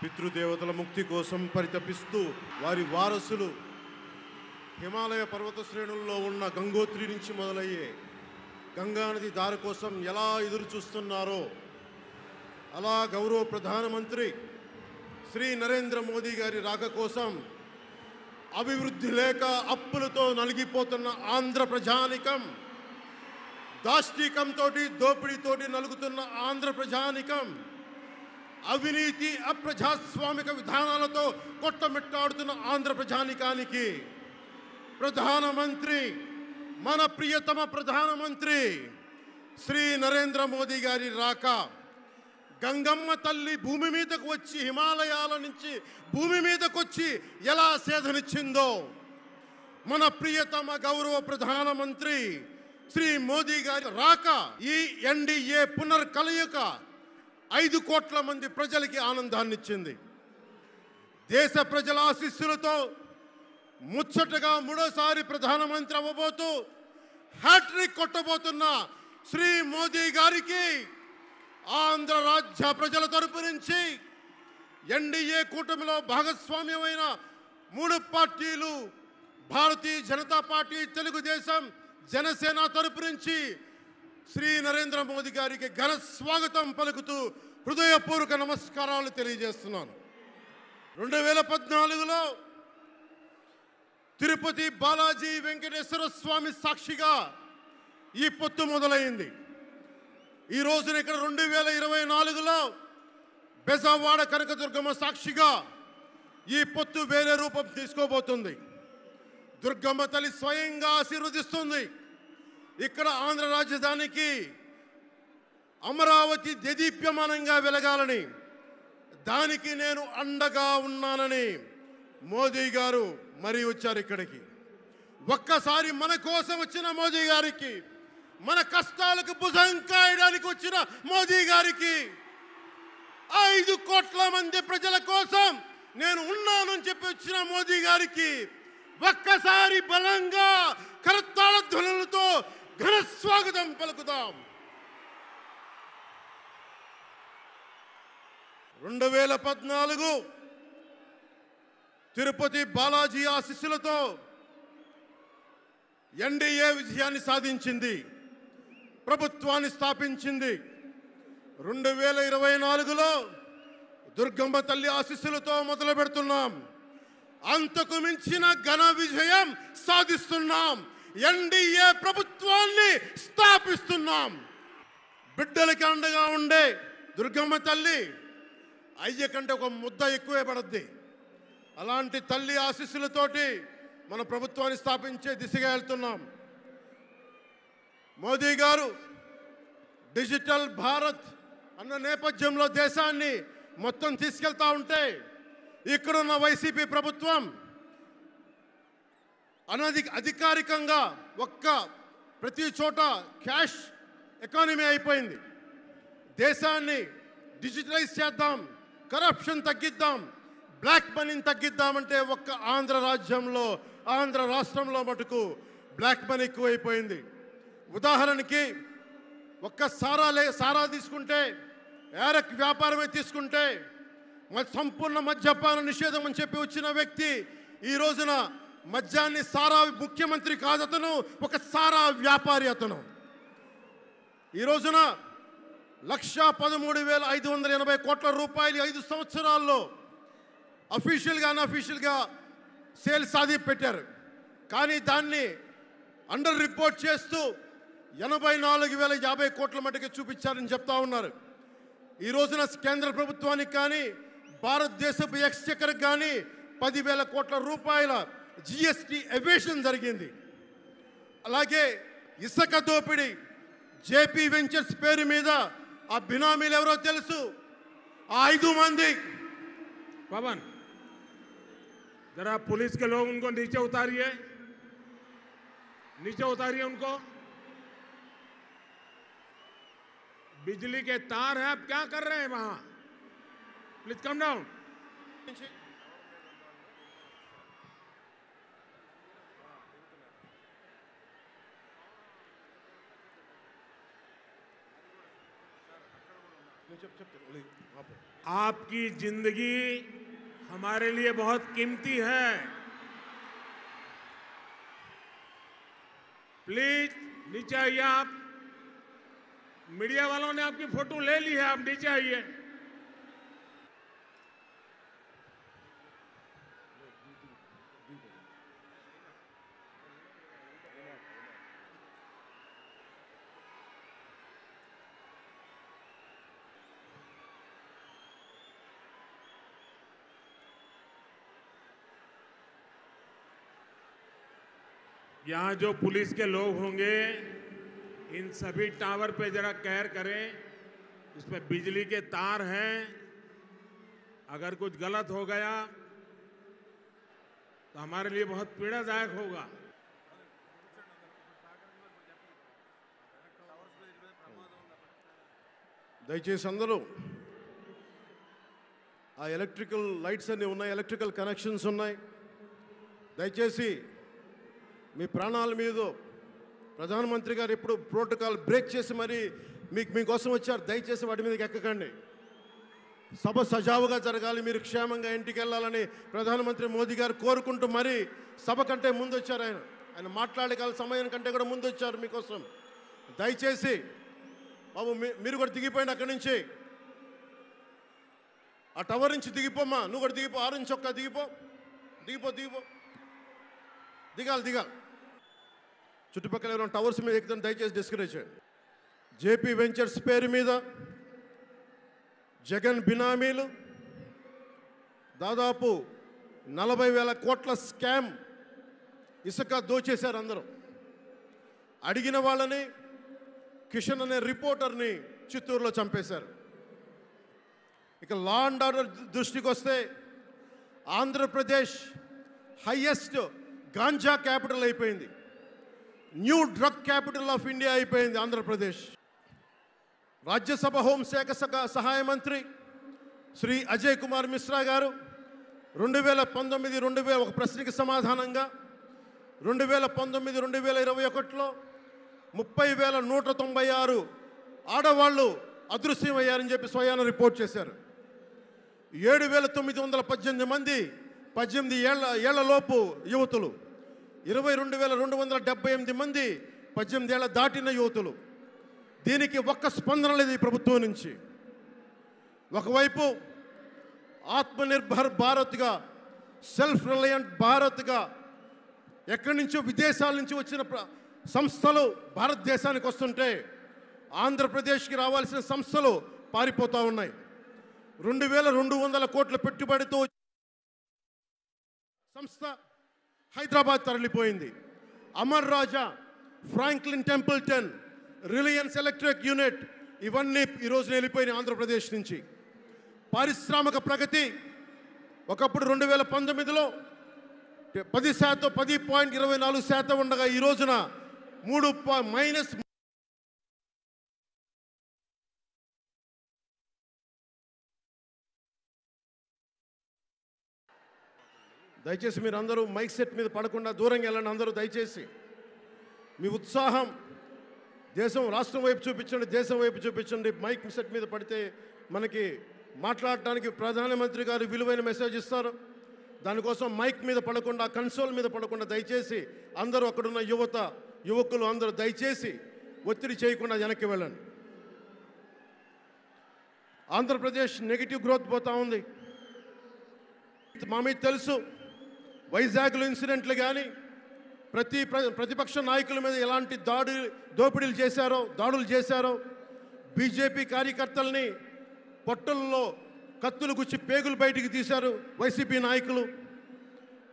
పితృదేవతల ముక్తి కోసం పరితపిస్తూ వారి వారసులు హిమాలయ పర్వత శ్రేణుల్లో ఉన్న గంగోత్రి నుంచి మొదలయ్యే గంగానది దారి కోసం ఎలా ఎదురు చూస్తున్నారో అలా గౌరవ ప్రధానమంత్రి శ్రీ నరేంద్ర మోదీ గారి రాక కోసం అభివృద్ధి లేక అప్పులతో నలిగిపోతున్న ఆంధ్ర ప్రజానికం, దాష్టీకంతో దోపిడీతోటి నలుగుతున్న ఆంధ్ర ప్రజానికం, అవినీతి అప్రజాస్వామిక విధానాలతో కొట్టమిట్టాడుతున్న ఆంధ్ర ప్రజానికానికి ప్రధానమంత్రి, మన ప్రియతమ ప్రధానమంత్రి శ్రీ నరేంద్ర మోదీ గారి రాక, గంగమ్మ తల్లి భూమి మీదకు వచ్చి హిమాలయాల నుంచి భూమి మీదకు వచ్చి ఎలా సేధనిచ్చిందో మన ప్రియతమ గౌరవ ప్రధానమంత్రి శ్రీ మోదీ గారి రాక ఈ ఎన్డీఏ పునర్కలయిక 5 కోట్ల మంది ప్రజలకి ఆనందాన్నిచ్చింది. దేశ ప్రజల ఆశీస్సులతో ముచ్చటగా 3వసారి ప్రధానమంత్రి అవ్వబోతూ హ్యాట్రిక్ కొట్టబోతున్న శ్రీ మోదీ గారికి ఆంధ్ర రాజ్య ప్రజల తరపు నుంచి ఎన్డీఏ కూటమిలో భాగస్వామ్యమైన 3 పార్టీలు భారతీయ జనతా పార్టీ, తెలుగుదేశం, జనసేన తరపు నుంచి శ్రీ నరేంద్ర మోదీ గారికి ఘన స్వాగతం పలుకుతూ హృదయపూర్వక నమస్కారాలు తెలియజేస్తున్నాను. 2014లో తిరుపతి బాలాజీ వెంకటేశ్వర స్వామి సాక్షిగా ఈ పొత్తు మొదలైంది. ఈ రోజున ఇక్కడ 2024లో బెజవాడ కనకదుర్గమ్మ సాక్షిగా ఈ పొత్తు వేరే రూపం తీసుకోబోతుంది. దుర్గమ్మ తల్లి స్వయంగా ఆశీర్వదిస్తుంది. ఇక్కడ ఆంధ్ర రాజధానికి అమరావతి దేదీప్యమానంగా వెలగాలని, దానికి నేను అండగా ఉన్నానని మోదీ గారు మరీ వచ్చారు ఇక్కడికి. ఒక్కసారి మన కోసం వచ్చిన మోదీ గారికి, మన కష్టాలకు భుజం కాయడానికి వచ్చిన మోదీ గారికి, 5 కోట్ల మంది ప్రజల కోసం నేను ఉన్నానని చెప్పి వచ్చిన మోదీ గారికి ఒక్కసారి బలంగా కరతాళ ధ్వనులతో ఘన స్వాగతం పలుకుదాం. 2014 తిరుపతి బాలాజీ ఆశీస్సులతో ఎన్డీఏ విజయాన్ని సాధించింది, ప్రభుత్వాన్ని స్థాపించింది. 2024లో దుర్గమ్మ తల్లి ఆశీస్సులతో మొదలు పెడుతున్నాం. అంతకు మించిన ఘన విజయం సాధిస్తున్నాం. ఎన్డీఏ ప్రభుత్వాన్ని స్థాపిస్తున్నాం. బిడ్డలకి అండగా ఉండే దుర్గమ్మ తల్లి అయ్య కంటే ఒక ముద్ద ఎక్కువే పడద్ది. అలాంటి తల్లి ఆశీస్సులతోటి మన ప్రభుత్వాన్ని స్థాపించే దిశగా వెళ్తున్నాం. మోదీ గారు డిజిటల్ భారత్ అన్న నేపథ్యంలో దేశాన్ని మొత్తం తీసుకెళ్తా ఉంటే ఇక్కడున్న వైసీపీ ప్రభుత్వం అధికారికంగా ప్రతి చోట క్యాష్ ఎకానమీ అయిపోయింది. దేశాన్ని డిజిటలైజ్ చేద్దాం, కరప్షన్ తగ్గిద్దాం, బ్లాక్ మనీని తగ్గిద్దామంటే ఆంధ్ర రాజ్యంలో, ఆంధ్ర రాష్ట్రంలో మటుకు బ్లాక్ మనీ ఎక్కువైపోయింది. ఉదాహరణకి సారా తీసుకుంటే, ఏరక్ వ్యాపారమే తీసుకుంటే సంపూర్ణ మద్యపాన నిషేధం అని చెప్పి వచ్చిన వ్యక్తి ఈ రోజున మద్యాన్ని సారా ముఖ్యమంత్రి కాదు, అతను ఒక సారా వ్యాపారి. అతను ఈ రోజున 1,13,580 కోట్ల రూపాయలు 5 సంవత్సరాల్లో అఫీషియల్గా అన్అఫీషియల్గా సేల్స్ అది పెట్టారు. కానీ దాన్ని అండర్ రిపోర్ట్ చేస్తూ 84,050 కోట్ల మటుకు చూపించారని చెప్తా ఉన్నారు. ఈ రోజున కేంద్ర ప్రభుత్వానికి కానీ భారతదేశపు ఎక్స్చెక్కర్కి కానీ 10,000 కోట్ల రూపాయల జిఎస్టీ ఎవేషన్ జరిగింది. అలాగే ఇసుక దోపిడీ, జేపీ వెంచర్స్ పేరు మీద ఆ బినామీలు ఎవరో తెలుసు, ఆ 5 మంది. पवन जरा पुलिस के लोग उनको नीचे उतारिए उनको। बिजली के तार हैं, आप क्या कर रहे हैं वहां? Please come down. आपकी जिंदगी हमारे लिए बहुत कीमती है। प्लीज नीचे आइए। आप मीडिया वालों ने आपकी फोटो ले ली है, आप नीचे आइए। यहाँ जो पुलिस के लोग होंगे, इन सभी टावर पे जरा केयर करें। इसमें बिजली के तार हैं, अगर कुछ गलत हो गया तो हमारे लिए बहुत पीड़ादायक होगा। దయచేసి అందరూ ఆ ఎలక్ట్రికల్ లైట్స్ అన్నీ ఉన్నాయి, ఎలక్ట్రికల్ కనెక్షన్స్ ఉన్నాయి. దయచేసి మీ ప్రాణాల మీద ప్రధానమంత్రి గారు ఎప్పుడు ప్రోటోకాల్ బ్రేక్ చేసి మరి మీకోసం వచ్చారు. దయచేసి వాటి మీదకి ఎక్కకండి. సభ సజావుగా జరగాలి, మీరు క్షేమంగా ఇంటికి వెళ్ళాలని ప్రధానమంత్రి మోదీ గారు కోరుకుంటూ మరి సభ కంటే ముందు వచ్చారు. ఆయన మాట్లాడగల సమయం కంటే కూడా ముందు వచ్చారు మీకోసం. దయచేసి బాబు మీరు కూడా దిగిపోయింది అక్కడి నుంచి, ఆ టవర్ నుంచి దిగిపోమ్మా. నువ్వు కూడా దిగిపో, ఆరెంజ్ చొక్కా దిగిపో, దిగిపో దిగిపో, దిగాలి దిగాలి. చుట్టుపక్కల ఎవరైనా టవర్స్ మీద ఎక్కుతాను దయచేసి డిస్కరేజ్ చేయండి. జేపీ వెంచర్స్ పేరు మీద జగన్ బినామీలు దాదాపు 40,000 కోట్ల స్కామ్ ఇసుక దోచేశారు. అందరూ అడిగిన వాళ్ళని, కిషన్ అనే రిపోర్టర్ని చిత్తూరులో చంపేశారు. ఇక లా అండ్ ఆర్డర్ దృష్టికి వస్తే ఆంధ్రప్రదేశ్ హైయెస్ట్ గాంజా క్యాపిటల్ అయిపోయింది. New drug capital of India అయిపోయింది ఆంధ్రప్రదేశ్. రాజ్యసభ హోంశాఖ సహాయ మంత్రి శ్రీ అజయ్ కుమార్ మిశ్రా గారు 2019 ఒక ప్రశ్నకి సమాధానంగా 2019-2021లో 30,196 ఆడవాళ్ళు అదృశ్యమయ్యారని చెప్పి స్వయాన రిపోర్ట్ చేశారు. 7,918 మంది 18 ఏళ్లలోపు యువతులు, 22,278 మంది 18 ఏళ్ల దాటిన యువతులు. దీనికి ఒక్క స్పందన లేదు ఈ ప్రభుత్వం నుంచి. ఒకవైపు ఆత్మనిర్భర్ భారత్గా, సెల్ఫ్ రిలయంట్ భారత్గా ఎక్కడి నుంచో విదేశాల నుంచి వచ్చిన సంస్థలు భారతదేశానికి వస్తుంటే ఆంధ్రప్రదేశ్కి రావాల్సిన సంస్థలు పారిపోతూ ఉన్నాయి. 2,200 కోట్ల పెట్టుబడితో సంస్థ హైదరాబాద్ తరలిపోయింది. Amar Raja, Franklin Templeton, Reliance electric unit ఇవన్నీ ఈరోజు వెళ్ళిపోయినాయి ఆంధ్రప్రదేశ్ నుంచి. పారిశ్రామిక ప్రగతి ఒకప్పుడు 2019లో 10%, 10.24% ఉండగా ఈ రోజున -. దయచేసి మీరు అందరూ మైక్ సెట్ మీద పడకుండా దూరంగా వెళ్ళండి. అందరూ దయచేసి మీ ఉత్సాహం రాష్ట్రం వైపు చూపించండి, దేశం వైపు చూపించండి. మైక్ సెట్ మీద పడితే మనకి మాట్లాడటానికి ప్రధానమంత్రి గారు విలువైన మెసేజ్ ఇస్తారు. దానికోసం మైక్ మీద పడకుండా, కన్సోల్ మీద పడకుండా దయచేసి అందరూ అక్కడున్న యువకులు అందరూ దయచేసి ఒత్తిడి చేయకుండా వెనక్కి వెళ్ళండి. ఆంధ్రప్రదేశ్ నెగిటివ్ గ్రోత్ పోతా ఉంది. మా మీద తెలుసు వైజాగ్లో ఇన్సిడెంట్లు కానీ ప్రతిపక్ష నాయకుల మీద ఎలాంటి దాడులు చేశారో. బీజేపీ కార్యకర్తల్ని పొట్టల్లో కత్తులు గుచ్చి పేగులు బయటికి తీశారు వైసీపీ నాయకులు.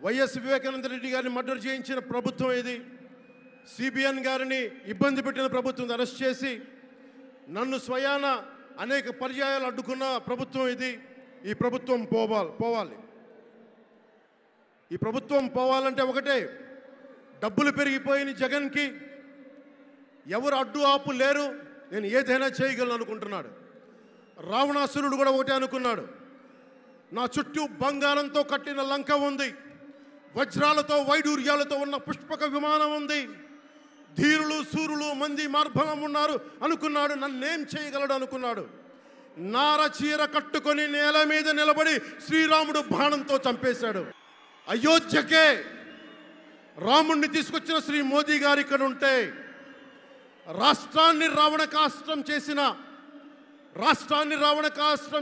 వైఎస్ వివేకానంద రెడ్డి గారిని మర్డర్ చేయించిన ప్రభుత్వం ఇది. సిబిఎన్ గారిని ఇబ్బంది పెట్టిన ప్రభుత్వం అరెస్ట్ చేసి నన్ను స్వయాన అనేక పర్యాయాలు అడ్డుకున్న ప్రభుత్వం ఇది. ఈ ప్రభుత్వం పోవాలి. ఈ ప్రభుత్వం పోవాలంటే ఒకటే, డబ్బులు పెరిగిపోయిన జగన్కి ఎవరు అడ్డు ఆపు లేరు, నేను ఏదైనా చేయగలను అనుకుంటున్నాడు. రావణాసురుడు కూడా ఒకటే అనుకున్నాడు, నా చుట్టూ బంగారంతో కట్టిన లంక ఉంది, వజ్రాలతో వైడూర్యాలతో ఉన్న పుష్పక విమానం ఉంది, ధీరులు సూరులు మంది మార్బలం ఉన్నారు అనుకున్నాడు. నన్నేం చేయగలడు అనుకున్నాడు. నార చీర కట్టుకొని నేల మీద నిలబడి శ్రీరాముడు బాణంతో చంపేశాడు. అయోధ్యకే రాముణ్ణి తీసుకొచ్చిన శ్రీ మోదీ గారు ఇక్కడ ఉంటే రాష్ట్రాన్ని రావణకాస్త్రం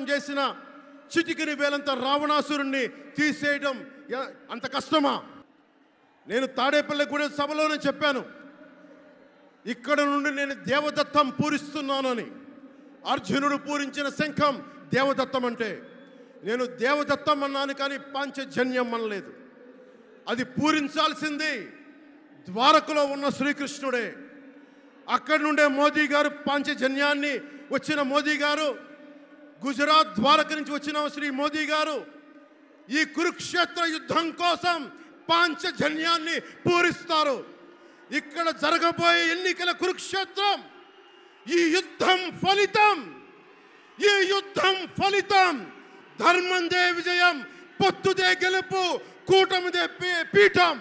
చేసిన చిటికిని వేలంత రావణాసురుణ్ణి తీసేయడం అంత కష్టమా? నేను తాడేపల్లిగూడెం సభలోనే చెప్పాను, ఇక్కడ నుండి నేను దేవదత్తం పూరిస్తున్నానని. అర్జునుడు పూరించిన శంఖం దేవదత్తం అంటే నేను దేవదత్తం అన్నాను, కానీ పాంచజన్యం అనలేదు. అది పూరించాల్సింది ద్వారకలో ఉన్న శ్రీకృష్ణుడే. అక్కడి నుండే మోదీ గారు పాంచజన్యాన్ని వచ్చిన మోదీ గారు, గుజరాత్ ద్వారక నుంచి వచ్చిన శ్రీ మోదీ గారు ఈ కురుక్షేత్ర యుద్ధం కోసం పాంచజన్యాన్ని పూరిస్తారు. ఇక్కడ జరగబోయే ఎన్నికల కురుక్షేత్రం, ఈ యుద్ధం ఫలితం ధర్మందే విజయం, పొత్తుదే గెలుపు, కూటమిదే పీఠం.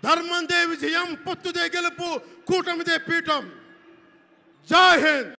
ధర్మందే విజయం, పొత్తుదే గెలుపు, కూటమిదే పీఠం. జై హింద్.